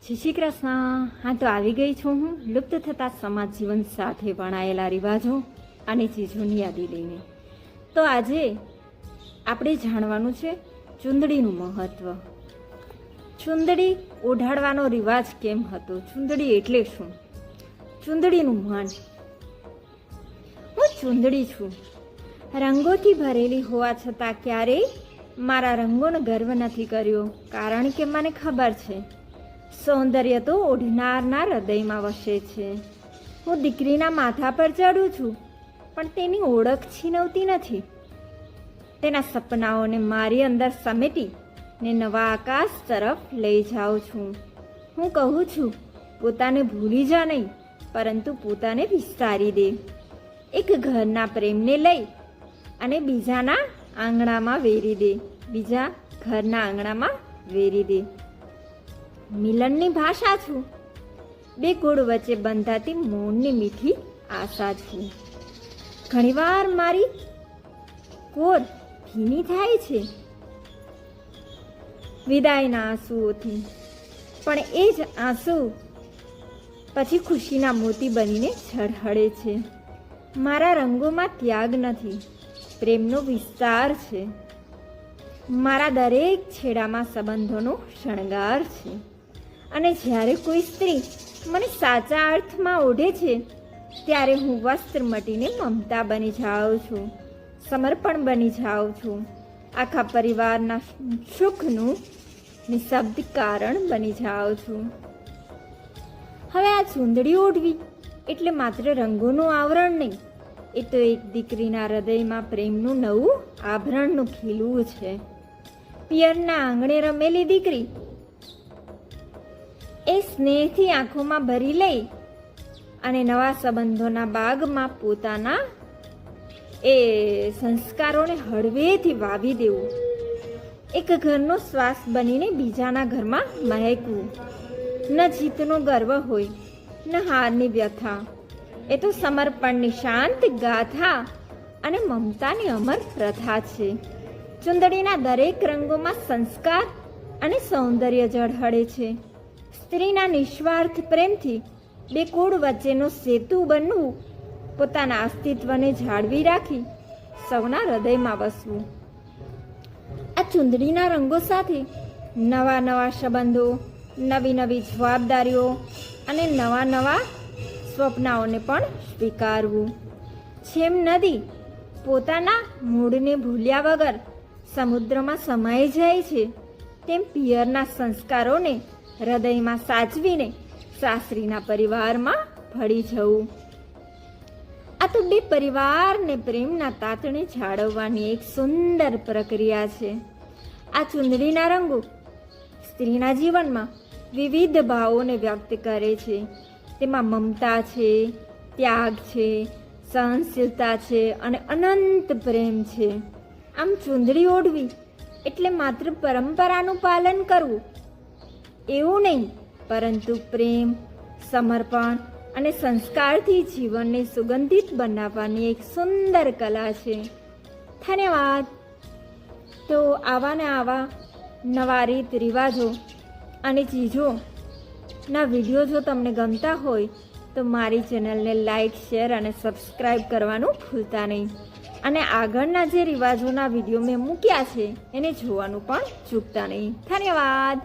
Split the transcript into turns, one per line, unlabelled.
જય શ્રી કૃષ્ણ. હા, તો આવી ગઈ છું હું લુપ્ત થતા સમાજ જીવન સાથે વણાયેલા રિવાજો અને ચીજોની યાદી લઈને. તો આજે આપણે જાણવાનું છે ચૂંદડીનું મહત્વ. ચૂંદડી ઓઢાડવાનો રિવાજ કેમ હતો? ચૂંદડી એટલે શું? ચૂંદડીનું માન. હું ચૂંદડી છું. રંગોથી ભરેલી હોવા છતાં ક્યારેય મારા રંગોનો ગર્વ નથી કર્યો, કારણ કે મને ખબર છે સૌંદર્ય તો ઓઢનારના હૃદયમાં વસે છે. હું દીકરીના માથા પર ચડું છું, પણ તેની ઓળખ છીનવતી નથી. તેના સપનાઓને મારી અંદર સમેટી ને નવા આકાશ તરફ લઈ જાઉં છું. હું કહું છું, પોતાને ભૂલી જા નહીં, પરંતુ પોતાને વિસ્તારી દે. એક ઘરના પ્રેમને લઈ અને બીજા ઘરના આંગણામાં વેરી દે. મિલનની ભાષા છું. બે ગોળ વચ્ચે બંધાતી મૌનની મીઠી આશા છું. ઘણીવાર મારી કોર ભીની થાય છે વિદાયના આંસુઓથી, પણ એ જ આંસુ પછી ખુશીના મોતી બનીને ઝળહળે છે. મારા રંગોમાં ત્યાગ નથી, પ્રેમનો વિસ્તાર છે. મારા દરેક છેડામાં સંબંધોનો શણગાર છે. અને જ્યારે કોઈ સ્ત્રી મને સાચા અર્થમાં ઓઢે છે, ત્યારે હું વસ્ત્ર મટીને મમતા બની જાઉં છું, સમર્પણ બની જાઉં છું, આખા પરિવારના સુખનું નિઃશબ્દ કારણ બની જાઉં છું. હવે આ ચૂંદડી ઓઢવી એટલે માત્ર રંગોનું આવરણ નહીં, એ તો એક દીકરીના હૃદયમાં પ્રેમનું નવું આભરણનું ખીલવું છે. પિયરના આંગણે રમેલી દીકરી એ સ્નેહથી આંખોમાં ભરી લઈ અને નવા સંબંધોના બાગમાં પોતાના એ સંસ્કારોને હળવેથી વાવી દેવું. એક ઘરનો શ્વાસ બનીને બીજાના ઘરમાં મહેકવું. ન જીતનો ગર્વ હોય, ન હારની વ્યથા. એ તો સમર્પણની શાંત ગાથા અને મમતાની અમર પ્રથા છે. ચૂંદડીના દરેક રંગોમાં સંસ્કાર અને સૌંદર્ય ઝળહળે છે. સ્ત્રીના નિસ્વાર્થ પ્રેમથી બે કુળ વચ્ચેનો સેતુ બનવું, પોતાના અસ્તિત્વને જાળવી રાખી સૌના હૃદયમાં વસવું. આ ચૂંદડીના રંગો સાથે નવા નવા સંબંધો, નવી નવી જવાબદારીઓ અને નવા નવા સ્વપ્નાઓને પણ સ્વીકારવું. જેમ નદી પોતાના મૂળને ભૂલ્યા વગર સમુદ્રમાં સમાઈ જાય છે, તેમ પિયરના સંસ્કારોને હૃદયમાં સાચવીને સાસરીના પરિવારમાં ભળી જવું. આ તો બે પરિવારને પ્રેમના તાતણે જાળવવાની એક સુંદર પ્રક્રિયા છે. આ ચૂંદડીના રંગો સ્ત્રીના જીવનમાં વિવિધ ભાવોને વ્યક્ત કરે છે. તેમાં મમતા છે, ત્યાગ છે, સહનશીલતા છે અને અનંત પ્રેમ છે. આમ ચૂંદડી ઓઢવી એટલે માત્ર પરંપરાનું પાલન કરવું એવું નહીં, પરંતુ પ્રેમ, સમર્પણ અને સંસ્કારથી જીવનને સુગંધિત બનાવવાની એક સુંદર કલા છે. ધન્યવાદ. તો આવા ને આવા નવા રીત રિવાજો અને ચીજોના વિડીયો જો તમને ગમતા હોય તો મારી ચેનલને લાઈક, શેર અને સબસ્ક્રાઈબ કરવાનું ભૂલતા નહીં. અને આગળના જે રિવાજોના વિડીયો મેં મૂક્યા છે એને જોવાનું પણ ચૂકતા નહીં. ધન્યવાદ.